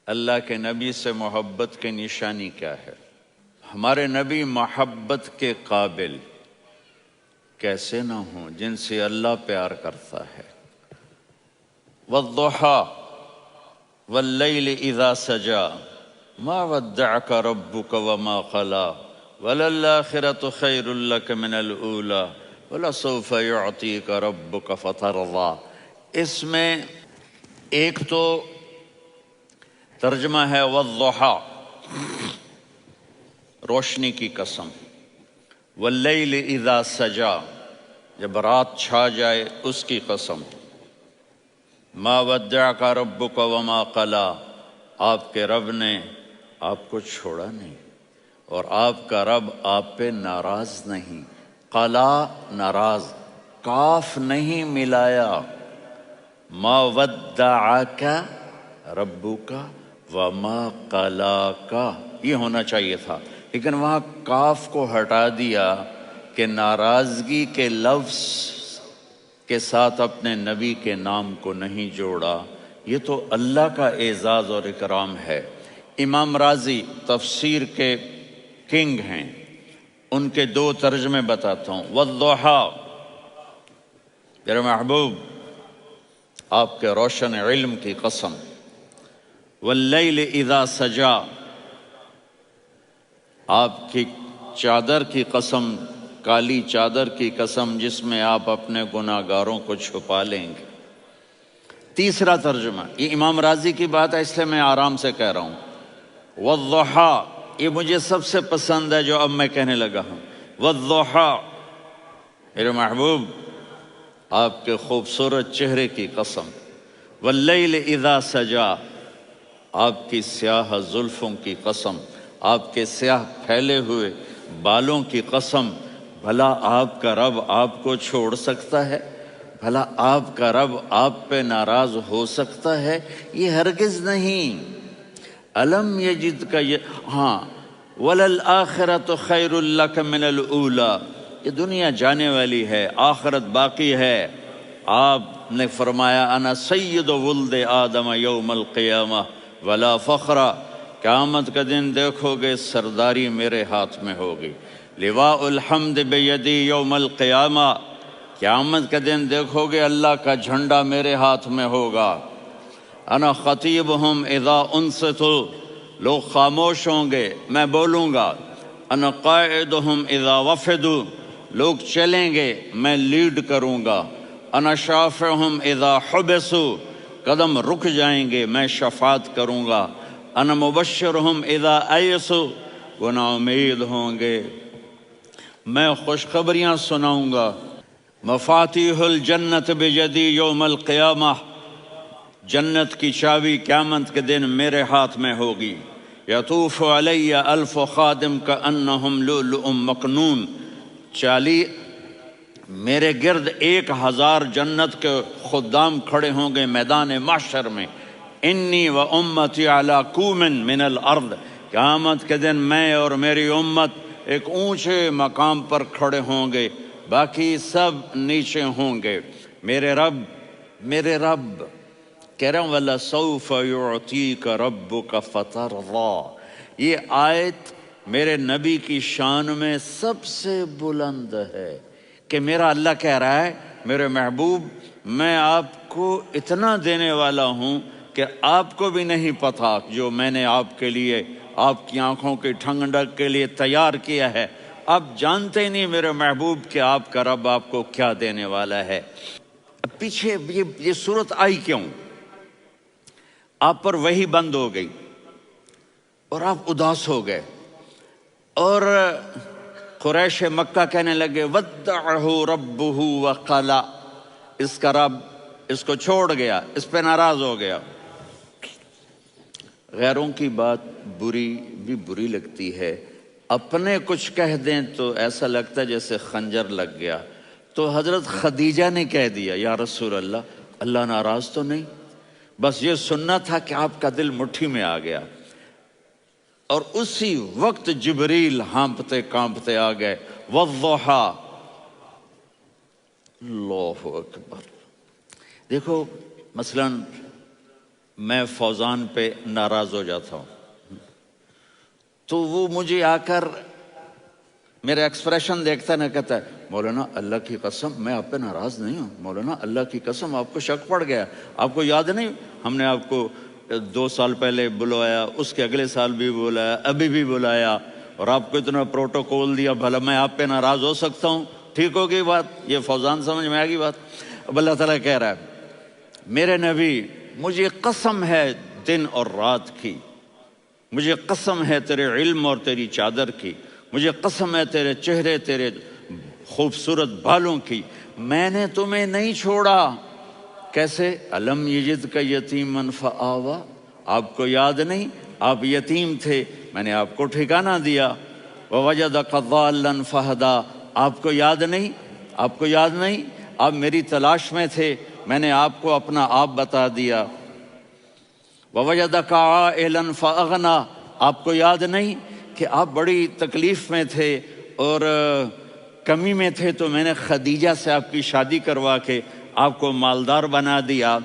اللہ کے نبی سے محبت کی نشانی کیا ہے؟ ہمارے نبی محبت کے قابل کیسے نہ ہوں جن سے اللہ پیار کرتا ہے۔ والضحیٰ واللیل اذا سجا ما ودعک ربک وما قلی وللآخرۃ خیر لک من الاولی ولسوف یعطیک ربک فترضی۔ اس میں ایک تو ترجمہ ہے والضحیٰ، روشنی کی قسم، واللیل اذا سجا، جب رات چھا جائے اس کی قسم، ما ودعک ربک وما قلی، آپ کے رب نے آپ کو چھوڑا نہیں اور آپ کا رب آپ پہ ناراض نہیں۔ قلا ناراض، کاف نہیں ملایا، ما ودعک ربک وما قلاک یہ ہونا چاہیے تھا، لیکن وہاں کاف کو ہٹا دیا کہ ناراضگی کے لفظ کے ساتھ اپنے نبی کے نام کو نہیں جوڑا۔ یہ تو اللہ کا اعزاز اور اکرام ہے۔ امام راضی تفسیر کے کنگ ہیں، ان کے دو ترجمے بتاتا ہوں۔ والضحیٰ، میرے محبوب آپ کے روشن علم کی قسم، واللیل اذا سجا، آپ کی چادر کی قسم، کالی چادر کی قسم جس میں آپ اپنے گناہ گاروں کو چھپا لیں گے۔ تیسرا ترجمہ، یہ امام راضی کی بات ہے اس لیے میں آرام سے کہہ رہا ہوں۔ والضحیٰ، یہ مجھے سب سے پسند ہے جو اب میں کہنے لگا ہوں۔ والضحیٰ، میرے محبوب آپ کے خوبصورت چہرے کی قسم، واللیل اذا سجا، آپ کی سیاہ زلفوں کی قسم، آپ کے سیاہ پھیلے ہوئے بالوں کی قسم۔ بھلا آپ کا رب آپ کو چھوڑ سکتا ہے؟ بھلا آپ کا رب آپ پہ ناراض ہو سکتا ہے؟ یہ ہرگز نہیں۔ الم یجد کا ہاں، وللآخرۃ خیر لک من الاولی، یہ دنیا جانے والی ہے، آخرت باقی ہے۔ آپ نے فرمایا انا سید ولد آدم یوم القیامہ ولا فخر، قیامت کا دن دیکھو گے سرداری میرے ہاتھ میں ہوگی۔ لواء الحمد بیدی یوم القیامہ، قیامت کا دن دیکھو گے اللہ کا جھنڈا میرے ہاتھ میں ہوگا۔ انا خطیبہم اذا انصتوا، لوگ خاموش ہوں گے میں بولوں گا۔ انا قائدہم اذا وفدوا، لوگ چلیں گے میں لیڈ کروں گا۔ انا شافعہم اذا حبسوا، قدم رک جائیں گے میں شفاعت کروں گا۔ انا مبشرہم اذا ایسوا، وہ نا امید ہوں گے میں خوشخبریاں سناؤں گا۔ مفاتیح الجنت بیدی یوم القیامہ، جنت کی چابی قیامت کے دن میرے ہاتھ میں ہوگی۔ یطوف علی الف خادم کانہم لؤلؤ مکنون، میرے گرد 1000 جنت کے خدام کھڑے ہوں گے میدان محشر میں۔ انی و امتی علی کوم من الارض، قیامت کے دن میں اور میری امت ایک اونچے مقام پر کھڑے ہوں گے، باقی سب نیچے ہوں گے۔ میرے رب کہہ رہا ہوں وَلَسَوْفَ يُعْطِيكَ رَبُّكَ فَتَرْضَىٰ، یہ آیت میرے نبی کی شان میں سب سے بلند ہے کہ میرا اللہ کہہ رہا ہے میرے محبوب میں آپ کو اتنا دینے والا ہوں کہ آپ کو بھی نہیں پتا جو میں نے آپ کے لیے، آپ کی آنکھوں کی ٹھنڈک کے لیے تیار کیا ہے۔ آپ جانتے ہی نہیں میرے محبوب کہ آپ کا رب آپ کو کیا دینے والا ہے۔ پیچھے یہ صورت آئی کیوں؟ آپ پر وحی بند ہو گئی اور آپ اداس ہو گئے، اور قریش مکہ کہنے لگے ودعہ ربہ وقلا، اس کا رب اس کو چھوڑ گیا، اس پہ ناراض ہو گیا۔ غیروں کی بات بری لگتی ہے، اپنے کچھ کہہ دیں تو ایسا لگتا ہے جیسے خنجر لگ گیا۔ تو حضرت خدیجہ نے کہہ دیا یا رسول اللہ، اللہ ناراض تو نہیں؟ بس یہ سننا تھا کہ آپ کا دل مٹھی میں آ گیا، اور اسی وقت جبریل ہانپتے کانپتے آ گئے۔ والضحیٰ، اللہ اکبر۔ دیکھو مثلاً میں فوزان پہ ناراض ہو جاتا ہوں تو وہ مجھے آ کر میرا ایکسپریشن دیکھتا ہے نا، کہتا ہے مولانا اللہ کی قسم میں آپ پہ ناراض نہیں ہوں، مولانا اللہ کی قسم آپ کو شک پڑ گیا، آپ کو یاد نہیں ہم نے آپ کو 2 سال پہلے بلوایا، اس کے اگلے سال بھی بلایا، ابھی بھی بلایا، اور آپ کو اتنا پروٹوکول دیا، بھلا میں آپ پہ ناراض ہو سکتا ہوں؟ ٹھیک ہوگی بات؟ یہ فوزان سمجھ میں آ گئی بات؟ اب اللہ تعالیٰ کہہ رہا ہے میرے نبی مجھے قسم ہے دن اور رات کی، مجھے قسم ہے تیرے علم اور تیری چادر کی، مجھے قسم ہے تیرے چہرے، تیرے خوبصورت بالوں کی، میں نے تمہیں نہیں چھوڑا۔ کیسے؟ الم یجد کا یتیمن فآوا، آپ کو یاد نہیں آپ یتیم تھے، میں نے آپ کو ٹھکانہ دیا۔ ووجدک ضالا فہدا، آپ کو یاد نہیں، آپ کو یاد نہیں آپ میری تلاش میں تھے، میں نے آپ کو اپنا آپ بتا دیا۔ ووجدک عائلا فاغنا، آپ کو یاد نہیں کہ آپ بڑی تکلیف میں تھے اور کمی میں تھے، تو میں نے خدیجہ سے آپ کی شادی کروا کے آپ کو مالدار بنا دیا۔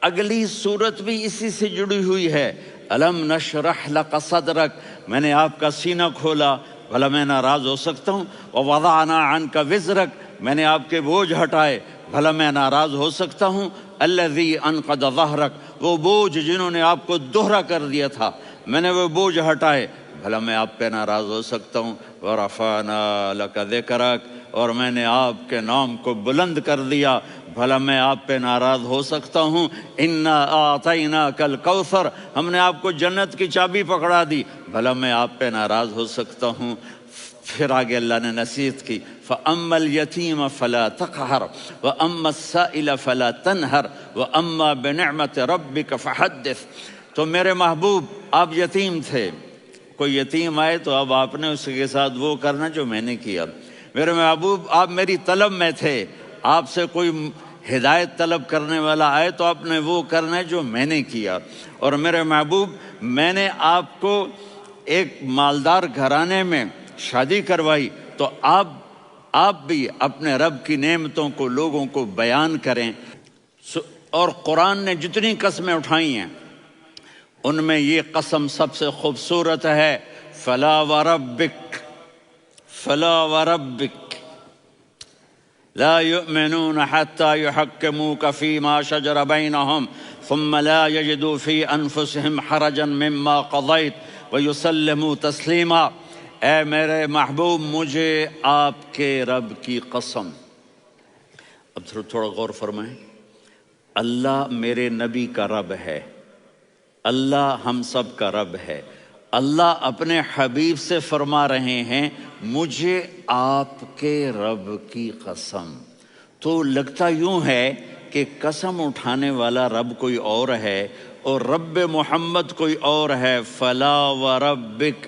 اگلی صورت بھی اسی سے جڑی ہوئی ہے، الم نشرح لک صدرک، میں نے آپ کا سینہ کھولا، بھلا میں ناراض ہو سکتا ہوں؟ ووضعنا عنک وزرک، میں نے آپ کے بوجھ ہٹائے، بھلا میں ناراض ہو سکتا ہوں؟ الذی انقض ظہرک، وہ بوجھ جنہوں نے آپ کو دوہرا کر دیا تھا، میں نے وہ بوجھ ہٹائے، بھلا میں آپ پہ ناراض ہو سکتا ہوں؟ ورفعنا لک ذکرک، اور میں نے آپ کے نام کو بلند کر دیا، بھلا میں آپ پہ ناراض ہو سکتا ہوں؟ انا اعطیناک الکوثر، ہم نے آپ کو جنت کی چابی پکڑا دی، بھلا میں آپ پہ ناراض ہو سکتا ہوں؟ پھر آگے اللہ نے نصیحت کی، فَأَمَّا الْيَتِيمَ فَلَا تَقْهَرْ وَأَمَّا السَّائِلَ فَلَا تَنْهَرْ وَأَمَّا بِنِعْمَةِ رَبِّكَ فَحَدِّثْ۔ تو میرے محبوب آپ یتیم تھے، کوئی یتیم آئے تو اب آپ نے اس کے ساتھ وہ کرنا جو میں نے کیا۔ میرے محبوب آپ میری طلب میں تھے، آپ سے کوئی ہدایت طلب کرنے والا آئے تو آپ نے وہ کرنا ہے جو میں نے کیا۔ اور میرے محبوب میں نے آپ کو ایک مالدار گھرانے میں شادی کروائی، تو آپ بھی اپنے رب کی نعمتوں کو لوگوں کو بیان کریں۔ اور قرآن نے جتنی قسمیں اٹھائی ہیں ان میں یہ قسم سب سے خوبصورت ہے، فلا وربک، فلا وربک لا يؤمنون حتى يحكموك فيما شجر بينهم ثم لا يجدوا في انفسهم حرجا مما قضيت ويسلموا تسلیما۔ اے میرے محبوب مجھے آپ کے رب کی قسم، اب تھوڑا غور فرمائیں، اللہ میرے نبی کا رب ہے، اللہ ہم سب کا رب ہے، اللہ اپنے حبیب سے فرما رہے ہیں مجھے آپ کے رب کی قسم۔ تو لگتا یوں ہے کہ قسم اٹھانے والا رب کوئی اور ہے اور رب محمد کوئی اور ہے۔ فلا وربک،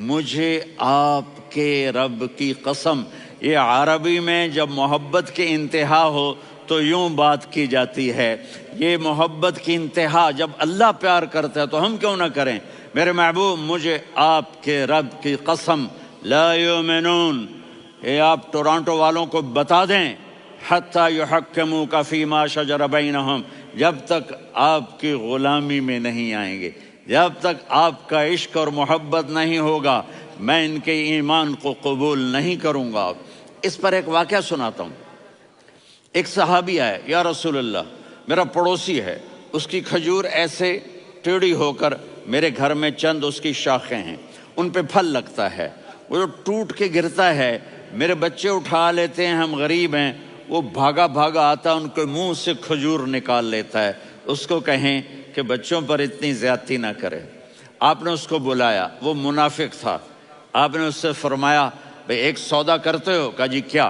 مجھے آپ کے رب کی قسم۔ یہ عربی میں جب محبت کی انتہا ہو تو یوں بات کی جاتی ہے، یہ محبت کی انتہا جب اللہ پیار کرتا ہے تو ہم کیوں نہ کریں؟ میرے محبوب مجھے آپ کے رب کی قسم، لا یؤمنون، یہ آپ ٹورانٹو والوں کو بتا دیں، حتی یحکموک فیما شجر بینہم، جب تک آپ کی غلامی میں نہیں آئیں گے، جب تک آپ کا عشق اور محبت نہیں ہوگا، میں ان کے ایمان کو قبول نہیں کروں گا۔ اس پر ایک واقعہ سناتا ہوں۔ ایک صحابی آئے، یا رسول اللہ میرا پڑوسی ہے، اس کی کھجور ایسے ٹیڑھی ہو کر میرے گھر میں چند اس کی شاخیں ہیں، ان پہ پھل لگتا ہے، وہ جو ٹوٹ کے گرتا ہے، میرے بچے اٹھا لیتے ہیں، ہم غریب ہیں، وہ بھاگا بھاگا آتا ان کے منہ سے کھجور نکال لیتا ہے۔ اس کو کہیں کہ بچوں پر اتنی زیادتی نہ کرے۔ آپ نے اس کو بلایا، وہ منافق تھا، آپ نے اس سے فرمایا بھئی ایک سودا کرتے ہو؟ کہا جی کیا؟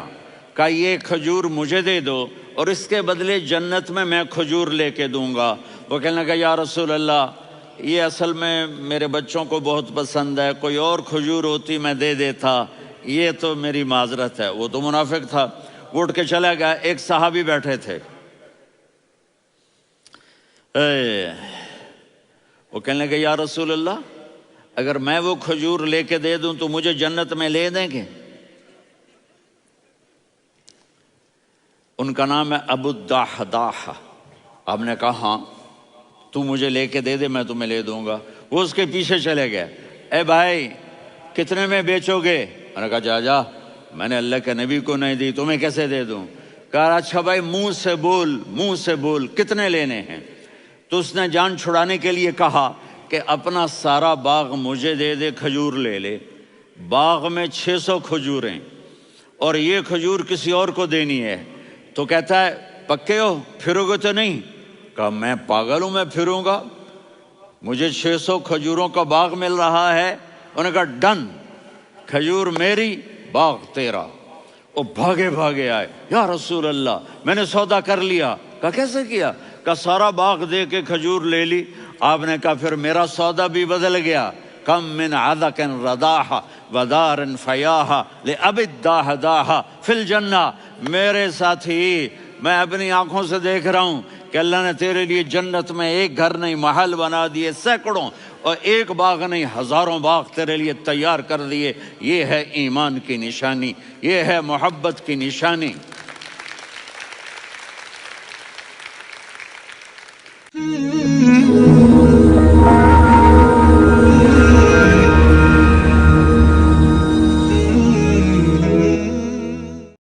کہا یہ کھجور مجھے دے دو اور اس کے بدلے جنت میں کھجور لے کے دوں گا۔ وہ کہنے لگا یا رسول اللہ یہ اصل میں میرے بچوں کو بہت پسند ہے، کوئی اور کھجور ہوتی میں دے دیتا، یہ تو میری معذرت ہے۔ وہ تو منافق تھا، وہ اٹھ کے چلا گیا۔ ایک صحابی بیٹھے تھے، وہ کہنے لگے یا رسول اللہ اگر میں وہ کھجور لے کے دے دوں تو مجھے جنت میں لے دیں گے؟ ان کا نام ہے ابو الدحداح۔ آپ نے کہا ہاں۔ تو مجھے لے کے دے دے، میں تمہیں لے دوں گا۔ وہ اس کے پیچھے چلے گئے، اے بھائی کتنے میں بیچو گے؟ انہوں نے کہا جا جا، میں نے اللہ کے نبی کو نہیں دی، تمہیں کیسے دے دوں؟ کہا اچھا بھائی منہ سے بول کتنے لینے ہیں؟ تو اس نے جان چھڑانے کے لیے کہا کہ اپنا سارا باغ مجھے دے دے، کھجور لے لے۔ باغ میں 600 کھجوریں اور یہ کھجور کسی اور کو دینی ہے۔ تو کہتا ہے پکے ہو، پھرو گے تو نہیں؟ کہا میں پاگل ہوں، میں پھروں گا؟ مجھے 600 کھجوروں کا باغ مل رہا ہے۔ انہوں نے کہا ڈن، کھجور میری، باغ تیرا۔ وہ بھاگے آئے، یا رسول اللہ میں نے سودا کر لیا۔ کہا کیسے کیا؟ کہا سارا باغ دے کے کھجور لے لی۔ آپ نے کہا پھر میرا سودا بھی بدل گیا۔ کم من عذق رداح ودار فیاح لأبد داہ داہ فی الجنہ۔ میرے ساتھی، میں اپنی آنکھوں سے دیکھ رہا ہوں کہ اللہ نے تیرے لیے جنت میں ایک گھر نہیں محل بنا دیے سینکڑوں، اور ایک باغ نہیں ہزاروں باغ تیرے لیے تیار کر دیے۔ یہ ہے ایمان کی نشانی، یہ ہے محبت کی نشانی۔